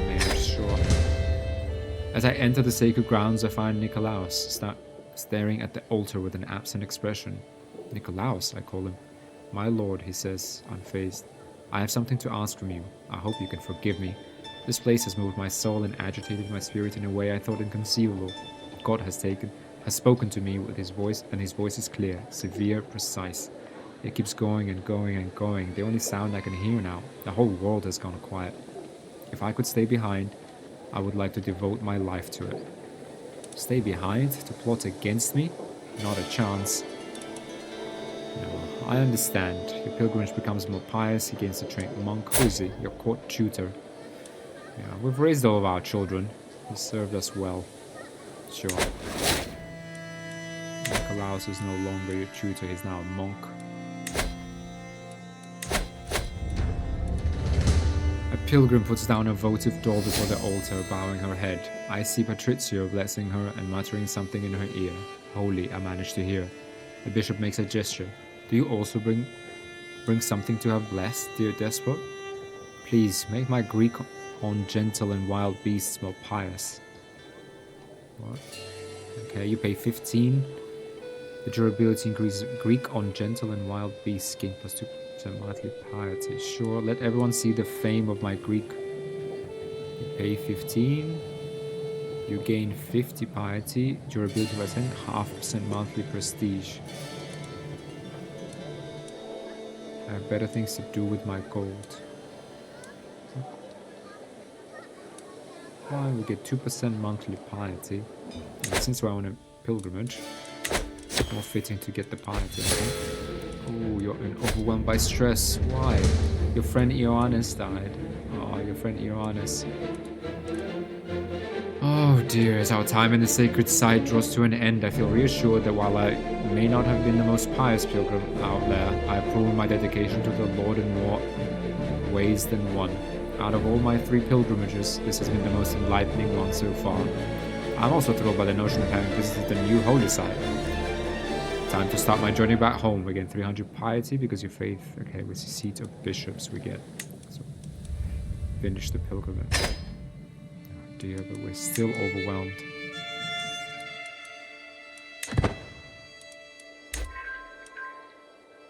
S1: Mayor, sure. As I enter the sacred grounds, I find Nikolaos staring at the altar with an absent expression. Nikolaos, I call him. My lord, he says, unfazed. I have something to ask from you. I hope you can forgive me. This place has moved my soul and agitated my spirit in a way I thought inconceivable. God has spoken to me with his voice, and his voice is clear, severe, precise. It keeps going and going and going. The only sound I can hear now. The whole world has gone quiet. If I could stay behind, I would like to devote my life to it. Stay behind? To plot against me? Not a chance. No, I understand. Your pilgrimage becomes more pious, he gains a trained monk. Who is he? Your court tutor. Yeah, we've raised all of our children. He served us well. Sure. Nikolaos is no longer your tutor, he's now a monk. A pilgrim puts down a votive doll before the altar, bowing her head. I see Patrizio blessing her and muttering something in her ear. Holy, I manage to hear. The bishop makes a gesture. Do you also bring something to have blessed, dear despot? Please, make my Greek on gentle and wild beasts more pious. What? Okay, you pay 15. The durability increases. Greek on gentle and wild beasts gain plus 2% monthly piety. Sure, let everyone see the fame of my Greek. You pay 15. You gain 50 piety. Durability by 10. 0.5% monthly prestige. I have better things to do with my gold. Fine, we get 2% monthly piety. And since we're on a pilgrimage, it's more fitting to get the piety. Oh, you're overwhelmed by stress. Why? Your friend Ioannis died. Oh, your friend Ioannis. Oh dear, as our time in the sacred site draws to an end, I feel reassured that while I may not have been the most pious pilgrim out there, I have proven my dedication to the Lord in more ways than one. Out of all my 3 pilgrimages, this has been the most enlightening one so far. I'm also thrilled by the notion of having visited the new holy site. Time to start my journey back home. We get 300 piety because your faith. Okay, with the seat of bishops we get. So, finish the pilgrimage. Oh dear, but we're still overwhelmed.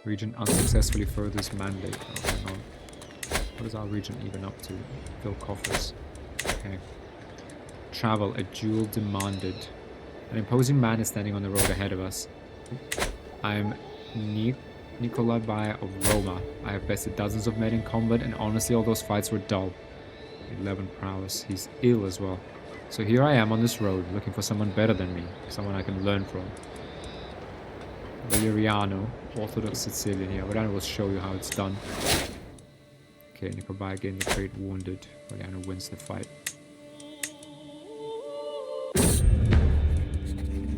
S1: Regent unsuccessfully furthers mandate. Oh, hang on. What is our regent even up to? Fill coffers. Okay. Travel, a duel demanded. An imposing man is standing on the road ahead of us. I'm Nicolai of Roma. I have bested dozens of men in combat, and honestly all those fights were dull. 11 prowess. He's ill as well. So here I am on this road, looking for someone better than me. Someone I can learn from. Valeriano, Orthodox Sicilian here. Valeriano will show you how it's done. Okay, Nicolai getting the trait wounded. Valeriano wins the fight.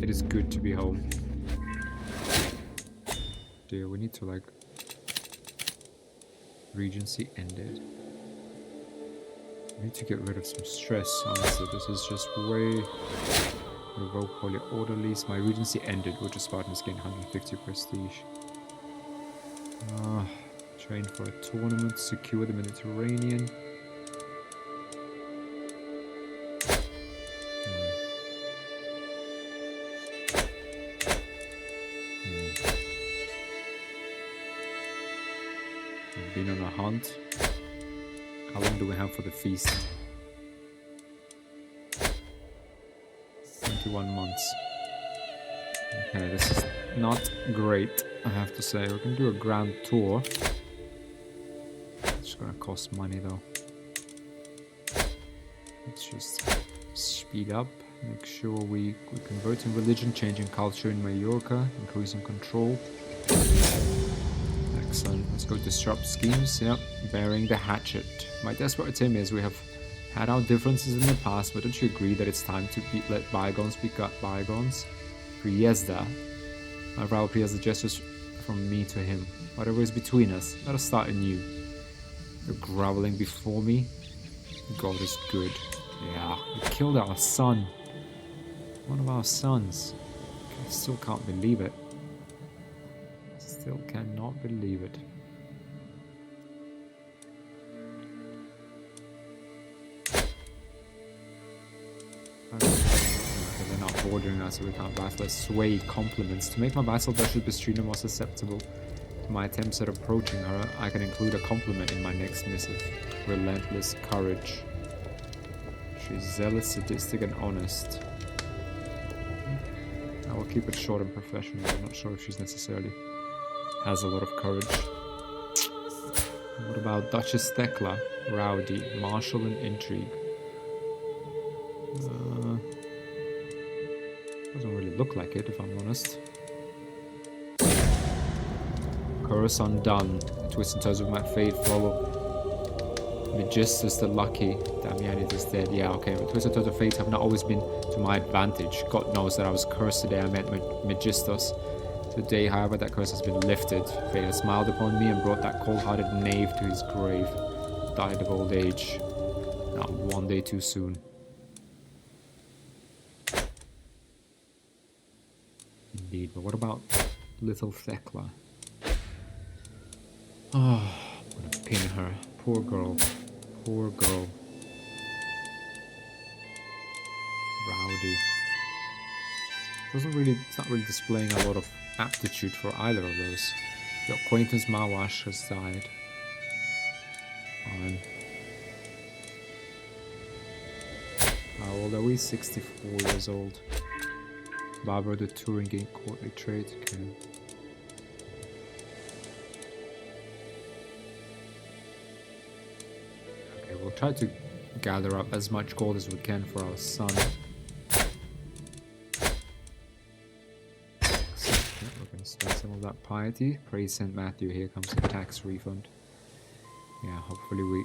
S1: It is good to be home. Dear, we need to like... Regency ended. We need to get rid of some stress, honestly. This is just way... Revoke holy orderlies. My regency ended, which is Spartenos gain 150 prestige. Train for a tournament. Secure the Mediterranean. We've been on a hunt. How long do we have for the feast? 21 months. Okay, this is not great, I have to say. We can do a grand tour. It's gonna cost money though. Let's just speed up. Make sure we convert in religion, changing culture in Mallorca, increasing control. Excellent. Let's go disrupt schemes. Yep, bearing the hatchet. My desperate aim is we have had our differences in the past, but don't you agree that it's time to let bygones be bygones? Priezda. My vow appears the gestures from me to him. Whatever is between us, let us start anew. You're groveling before me. God is good. Yeah, we killed our son. One of our sons. I still can't believe it. Still cannot believe it. Okay, they're not bordering us, so we can't battle. Let's sway compliments. To make my vassal Duchess Bistrina more susceptible to my attempts at approaching her, I can include a compliment in my next missive. Relentless courage. She's zealous, sadistic, and honest. I will keep it short and professional. I'm not sure if she's necessarily has a lot of courage. What about Duchess Thekla? Rowdy, martial, and intrigue. Doesn't really look like it, if I'm honest. Curse undone. The twists and turns of my fate follow. Megistus the lucky. Damiani is dead. Yeah, okay. The twists and turns of fate have not always been to my advantage. God knows that I was cursed today. I met Megistus. Today, however, that curse has been lifted. Fate has smiled upon me and brought that cold-hearted knave to his grave. Died of old age. Not one day too soon. Indeed, but what about little Thekla? Oh, I'm gonna pin her. Poor girl. Poor girl. Rowdy. It's not really displaying a lot of aptitude for either of those. Your acquaintance Mawash has died. Fine. How old are we? 64 years old. Barbara the Touring gained courtly trait. Okay. Okay, we'll try to gather up as much gold as we can for our son. We're going to spend some of that piety. Praise St. Matthew. Here comes the tax refund. Yeah, hopefully we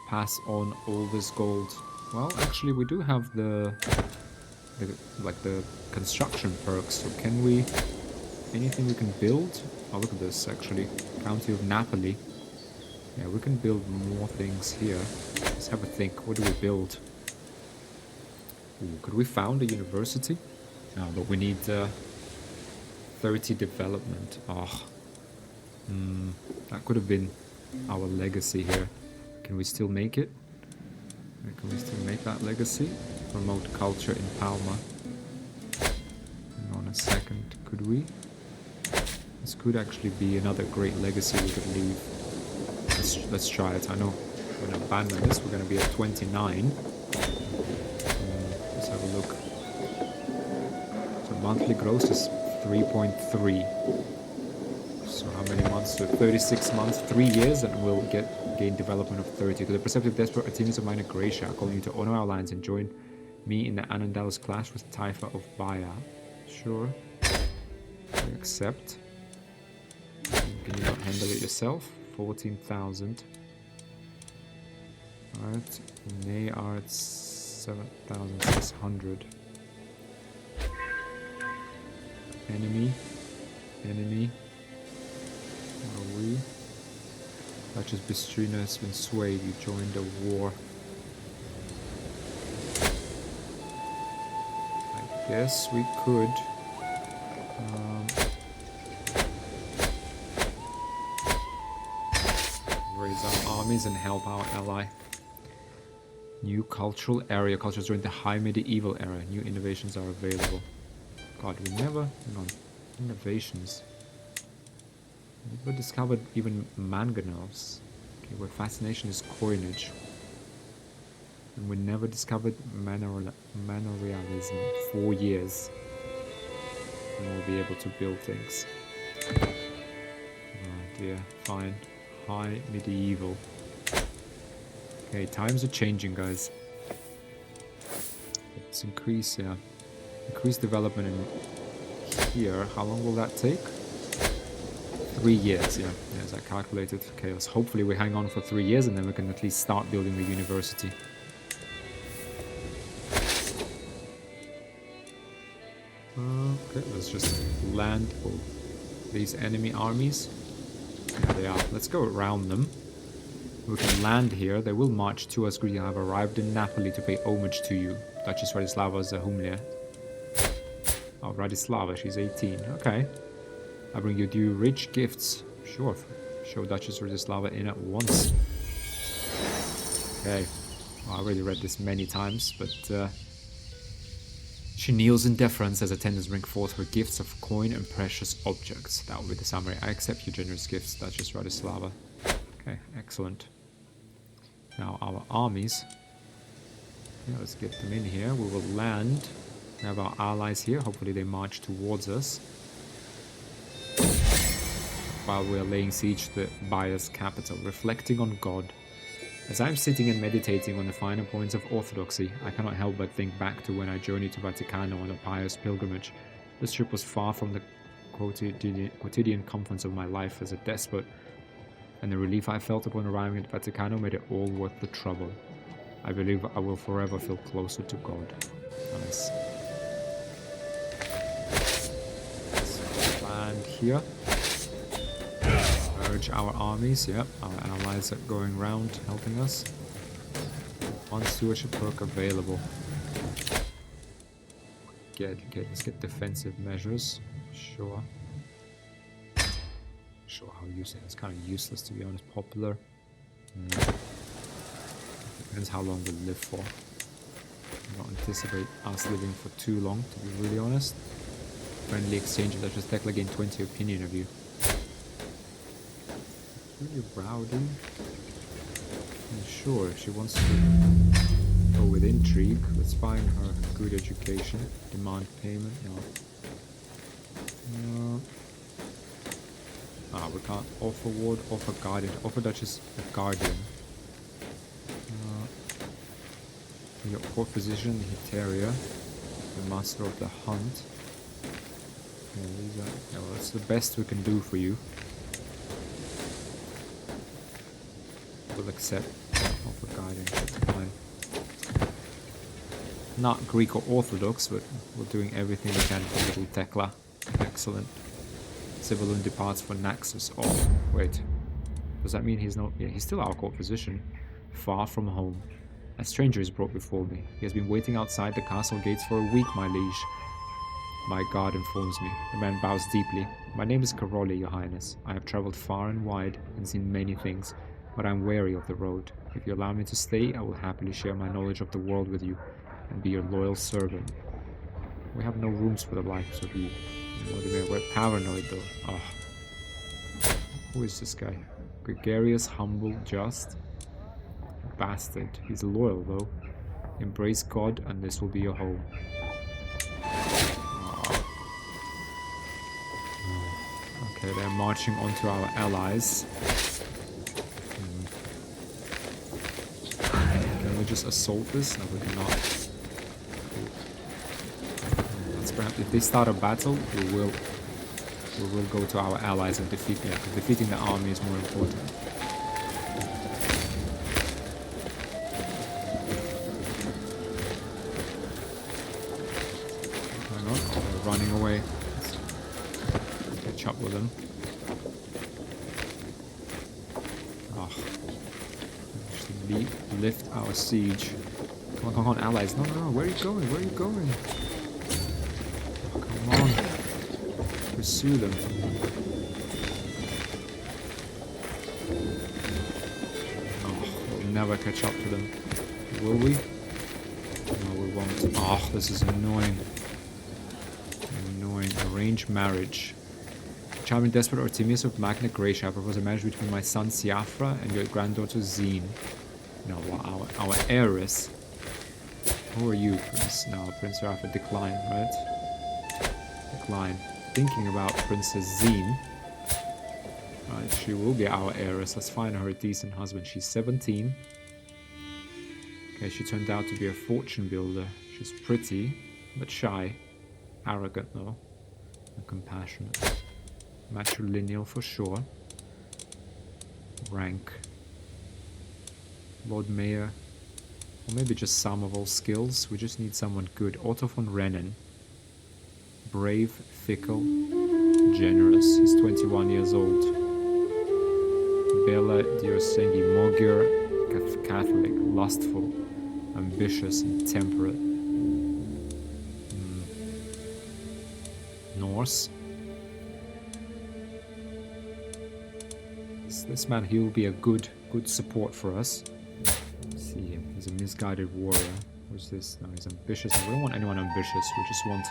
S1: pass on all this gold. Well, actually, we do have the construction perks. So can we? Anything we can build? Oh, look at this. Actually, County of Napoli. Yeah, we can build more things here. Let's have a think. What do we build? Ooh, could we found a university? No, but we need 30 development. Oh, that could have been our legacy here. Can we still make it? Can we still make that legacy? Promote culture in Palma. Hang on a second. Could we? This could actually be another great legacy we could leave. Let's try it. I know we're going to abandon this. We're going to be at 29. Let's have a look. So monthly gross is 3.3. So how many months? So 36 months, 3 years, and we'll gain development of 30. To the perceptive desperate Athenians of Minor Gracia, I call you to honor our alliance and join me in the Anandalus clash with Taifa of Baya. Sure. I accept. Can you not handle it yourself? 14,000. Alright. They are at 7,600. Enemy. Where are we? Duchess Bistrina has been swayed. You joined a war. I guess we could. Raise our armies and help our ally. New cultural area. Cultures during the high medieval era. New innovations are available. God, we never... Hang on. Innovations. We never discovered even mangonels. Okay, where fascination is coinage. And we never discovered manorialism. 4 years. And we'll be able to build things. Oh dear. Fine. High medieval. Okay, times are changing, guys. The Let's increase, yeah. Increase development in here. How long will that take? 3 years, yeah. As I calculated. Okay, let's hopefully we hang on for 3 years and then we can at least start building the university. Okay, let's just land all these enemy armies. There they are. Let's go around them. We can land here. They will march to us. We have arrived in Napoli to pay homage to you. Duchess Radislava Zahumlia. Oh, Radislava, she's 18. Okay. I bring you due rich gifts. Sure. Show Duchess Radislava in at once. Okay. Well, I already read this many times, but she kneels in deference as attendants bring forth her gifts of coin and precious objects. That will be the summary. I accept your generous gifts, Duchess Radislava. Okay, excellent. Now our armies. Yeah, let's get them in here. We will land. We have our allies here. Hopefully they march towards us. While we are laying siege to the buyer's capital, reflecting on God. As I am sitting and meditating on the finer points of orthodoxy, I cannot help but think back to when I journeyed to Vaticano on a pious pilgrimage. This trip was far from the quotidian comforts of my life as a despot, and the relief I felt upon arriving at Vaticano made it all worth the trouble. I believe I will forever feel closer to God. Nice. Let's land here. Urge our armies. Yep, our allies are going round helping us. One stewardship perk available. Okay, let's get defensive measures. Sure. Sure, how useless. It's kind of useless to be honest. Popular. Depends how long we live for. I don't anticipate us living for too long, to be really honest. Friendly exchange, let's just technically gain 20 opinion of you. Really rowdy. And sure, if she wants to go with intrigue, let's find her good education. Demand payment, no. We can't offer ward, offer guardian. Offer Duchess a guardian. Your court physician, the Heteria, the master of the hunt. Yeah, well, that's the best we can do for you. We'll accept offer guardian. That's fine. Not Greek or Orthodox, but we're doing everything we can for little Tekla. Excellent. Cibelun departs for Naxos. Oh, wait. Does that mean he's not... Yeah, he's still our court physician. Far from home. A stranger is brought before me. He has been waiting outside the castle gates for a week, my liege. My guard informs me. The man bows deeply. My name is Caroli, your highness. I have traveled far and wide and seen many things, but I am wary of the road. If you allow me to stay, I will happily share my knowledge of the world with you and be your loyal servant. We have no rooms for the likes of you. We're paranoid though. Oh. Who is this guy? Gregarious, humble, just. Bastard. He's loyal though. Embrace God and this will be your home. Oh. Okay, they're marching onto our allies. Can we just assault this? No, we cannot. Perhaps if they start a battle, we will go to our allies and defeat them. Because defeating the army is more important. Hang on, they're running away. Let's catch up with them. Just lift our siege. Come on, allies! No, where are you going? Where are you going? Pursue them. Oh, we'll never catch up to them. Will we? No, we won't. Oh, this is annoying. Annoying. Arranged marriage. Charming despot Artemius of Magna Graecia, I propose a marriage between my son Siafra and your granddaughter Zine. No, our heiress. Who are you, Prince? No, Prince Siafra. Decline, right? Decline. Thinking about Princess Zine. Right, she will be our heiress. Let's find her a decent husband. She's 17. Okay, she turned out to be a fortune builder. She's pretty, but shy. Arrogant though. And compassionate. Matrilineal for sure. Rank. Lord Mayor. Or maybe just some of all skills. We just need someone good. Otto von Rennen. Brave, fickle, generous. He's 21 years old. Bela Diosengi Magyar. Catholic, lustful, ambitious, and temperate. Norse. This man, he will be a good support for us. Let's see him. He's a misguided warrior. Who's this? No, he's ambitious. We don't want anyone ambitious. We just want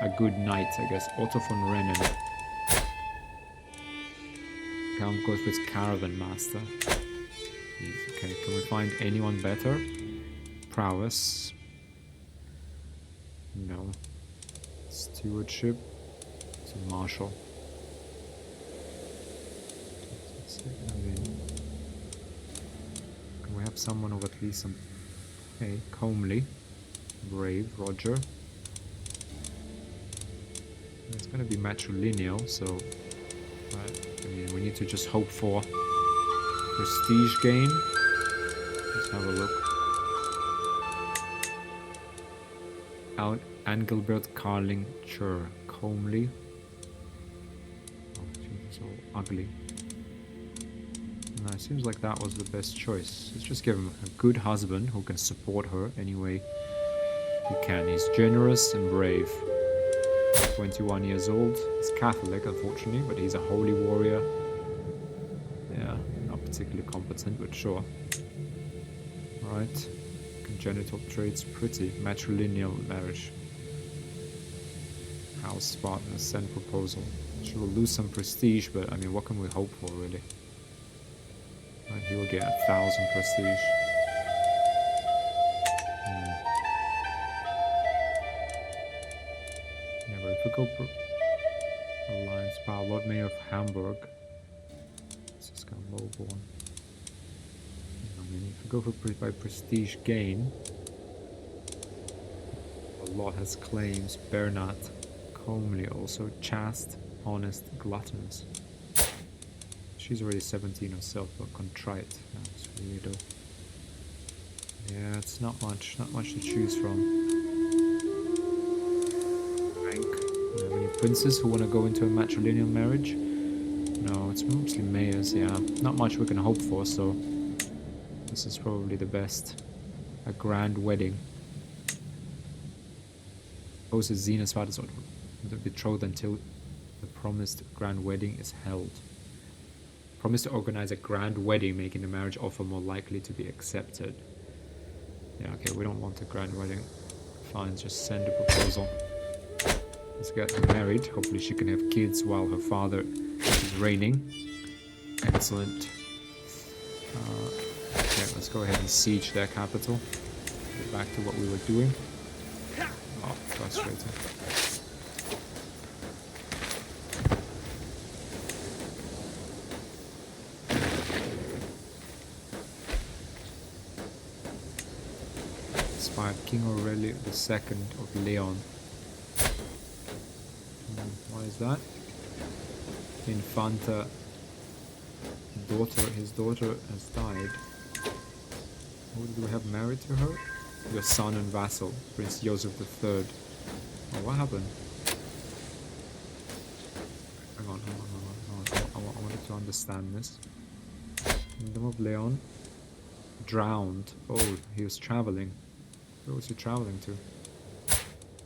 S1: a good knight, I guess. Otto von Rennen. Count goes with Caravan Master. Okay, can we find anyone better? Prowess. No. Stewardship. It's a marshal. I mean, can we have someone of at least some... Okay, comely. Brave, Roger. It's gonna be matrilineal, so... Right, I mean, we need to just hope for prestige gain. Let's have a look. Out Engelbert Carling Chur. Comely. Oh, she's so ugly. No, it seems like that was the best choice. Let's just give him a good husband who can support her any way he can. He's generous and brave. 21 years old. He's Catholic, unfortunately, but he's a holy warrior. Yeah, not particularly competent, but sure. Right. Congenital traits, pretty. Matrilineal marriage. House Spartenos, send proposal. She will lose some prestige, but I mean, what can we hope for, really? Right, he will get 1,000 prestige. Yeah, but if we go Alliance Power, Lord Mayor of Hamburg. This is kind of lowborn. I mean, if we go for by prestige gain, a lot has claims. Bernard, comely, also chaste, honest, gluttonous. She's already 17 herself, but contrite. That's weirdo. Yeah, it's not much to choose from. Rank. Do we have any princes who want to go into a matrilineal marriage? No, it's mostly mayors, yeah. Not much we can hope for, so this is probably the best. A grand wedding. Poses Zena's father's betrothed until the promised grand wedding is held. Promise to organize a grand wedding, making the marriage offer more likely to be accepted. Yeah, okay, we don't want a grand wedding. Fine, just send a proposal. Let's get her married. Hopefully she can have kids while her father is reigning. Excellent. Okay, let's go ahead and siege their capital. Get back to what we were doing. Oh, frustrating. King Aurelio II of Leon. Why is that? Infanta his daughter has died. Who did we have married to her? Your son and vassal, Prince Joseph III. Oh, what happened? Hang on. I wanted to understand this. Kingdom of Leon. Drowned. Oh, he was traveling. Where was he traveling to?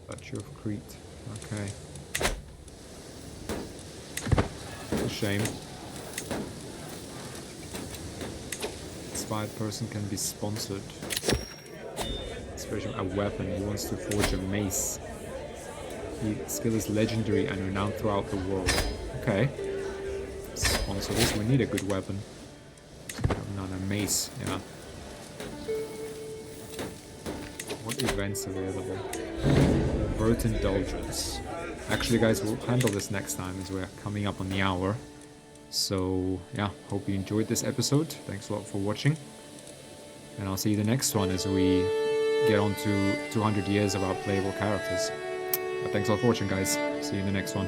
S1: Duchy of Crete. Okay. A shame. Inspired person can be sponsored. Especially a weapon. He wants to forge a mace. His skill is legendary and renowned throughout the world. Okay. Sponsor this. We need a good weapon. Not a mace. Yeah. What events available? Vert Indulgence. Actually, guys, we'll handle this next time as we're coming up on the hour. So, yeah, hope you enjoyed this episode. Thanks a lot for watching. And I'll see you the next one as we get on to 200 years of our playable characters. But thanks a lot for watching, guys. See you in the next one.